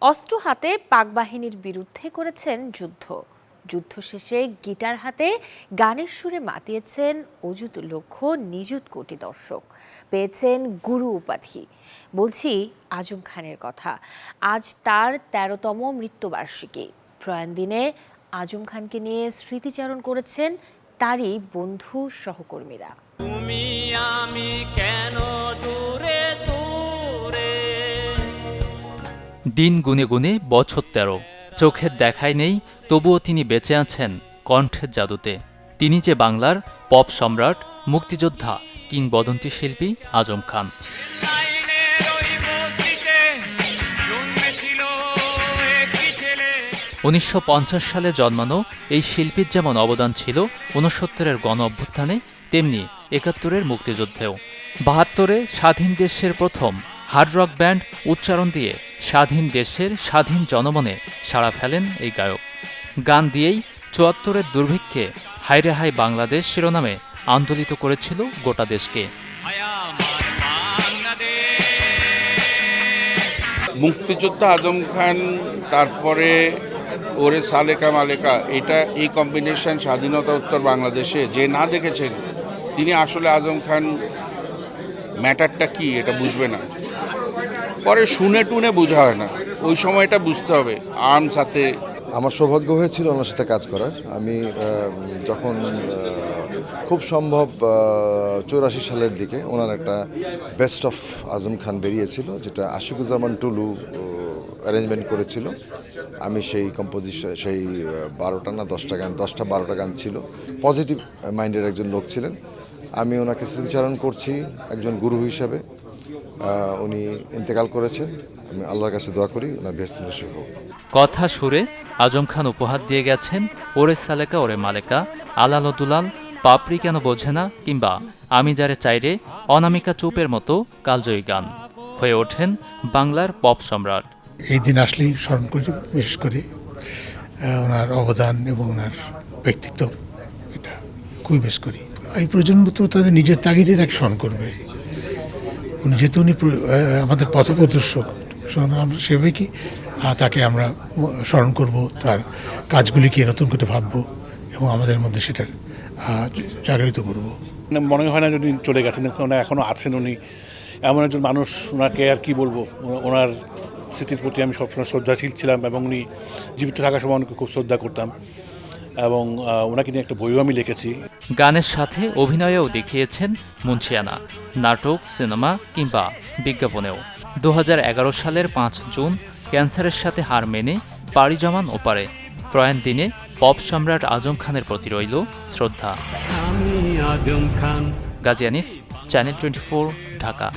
অস্ত্র হাতে পাক বাহিনীর বিরুদ্ধে করেছেন যুদ্ধ। যুদ্ধ শেষে গিটার হাতে গানের সুরে মাতিয়েছেন অযুত লক্ষ নিযুত কোটি দর্শক, পেয়েছেন গুরু উপাধি। বলছি আজম খানের কথা। আজ তার ১৩তম মৃত্যুবার্ষিকী। প্রয়াণ দিনে আজম খানকে নিয়ে স্মৃতিচারণ করেছেন তারই বন্ধু সহকর্মীরা। তুমি আমি কেন দূরে দূরে। দিন গুনে গুনে বছর ১৩, চোখের দেখাই নেই, তবুও তিনি বেঁচে আছেন কণ্ঠের জাদুতে। তিনি যে বাংলার পপ সম্রাট, মুক্তিযোদ্ধা, কিংবদন্তি শিল্পী আজম খান। ১৯৫০ সালে জন্মানো এই শিল্পীর যেমন অবদান ছিল ৬৯-এর গণ অভ্যুত্থানে, তেমনি ৭১-এর মুক্তিযুদ্ধেও। ৭২-এ স্বাধীন দেশের প্রথম হার্ড রক ব্যান্ড উচ্চারণ দিয়ে স্বাধীন দেশের স্বাধীন জনমনে সাড়া ফেলেন এই গায়ক। গান দিয়েই ৭৪-এর দুর্ভিক্ষে হায়রে হায় বাংলাদেশ শিরোনামে আন্দোলিত করেছিল গোটা দেশকে। মুক্তিযোদ্ধা আজম খান, তারপরে ওরে সালেকা মালেকা, এই কম্বিনেশন স্বাধীনতা উত্তর বাংলাদেশে যে না দেখেছেন, তিনি আসলে আজম খান ম্যাটারটা কি এটা বুঝবে না। পরে শুনে টুনে বোঝা হয় না, ওই সময়টা বুঝতে হবে। আর্মস হাতে আমার সৌভাগ্য হয়েছিল ওনার সাথে কাজ করার। আমি যখন খুব সম্ভব ৮৪ সালের দিকে ওনার একটা বেস্ট অফ আজম খান বেরিয়েছিল, যেটা আশিকুজ্জামান টুলু অ্যারেঞ্জমেন্ট করেছিল। আমি সেই কম্পোজিশন, সেই ১২টা না 10টা গান, 10টা-12টা গান ছিল। পজিটিভ মাইন্ডের একজন লোক ছিলেন। আমি ওনাকে স্মৃতিচারণ করছি একজন গুরু হিসাবে। উনি ইন্তেকাল করেছেন। আমি আল্লাহর কাছে দোয়া করি ওনার বেহেশত নসিব হোক। কথা সুরে আজম খান উপহার দিয়ে গেছেন ওরে সালেকা ওরে মালেকা, আলাল দুলাল, পাপড়ি কেন বোঝে না, কিংবা আমি যারে চাইরে, অনামিকা চুপের মতো কালজয়ী গান। হয়ে ওঠেন বাংলার পপ সম্রাট। এই দিন আসলেই স্মরণ করি, বিশেষ করে ওনার অবদান এবং ওনার ব্যক্তিত্ব, এটা খুবই বেশ করি। এই প্রজন্ম তো তাদের নিজের তাগিদে তাকে স্মরণ করবে। যেহেতু উনি আমাদের পথপ্রদর্শক, আমরা সেভাবে কি তাকে আমরা স্মরণ করব, তার কাজগুলিকে নতুন করে ভাববো এবং আমাদের মধ্যে সেটার জাগরিত করব। মনে হয় না যদি চলে গেছেন, এখনও আছেন উনি। এমন একজন মানুষ, ওনাকে আর কি বলবো। ওনার স্মৃতির প্রতি আমি সবসময় শ্রদ্ধাশীল ছিলাম এবং উনি জীবিত থাকার সময় ওনাকে খুব শ্রদ্ধা করতাম এবং ওনাকে নিয়ে একটা বইও আমি লিখেছি। গানের সাথে অভিনয়েও দেখিয়েছেন মুন্সিয়ানা, নাটক, সিনেমা কিংবা বিজ্ঞাপনেও। ২০১১ সালের ৫ জুন ক্যান্সারের সাথে হার মেনে পাড়ি জমান ওপারে। প্রয়াণ দিনে পপ সম্রাট আজম খানের প্রতি রইল শ্রদ্ধা। গাজী আনিস, চ্যানেল 24, ঢাকা।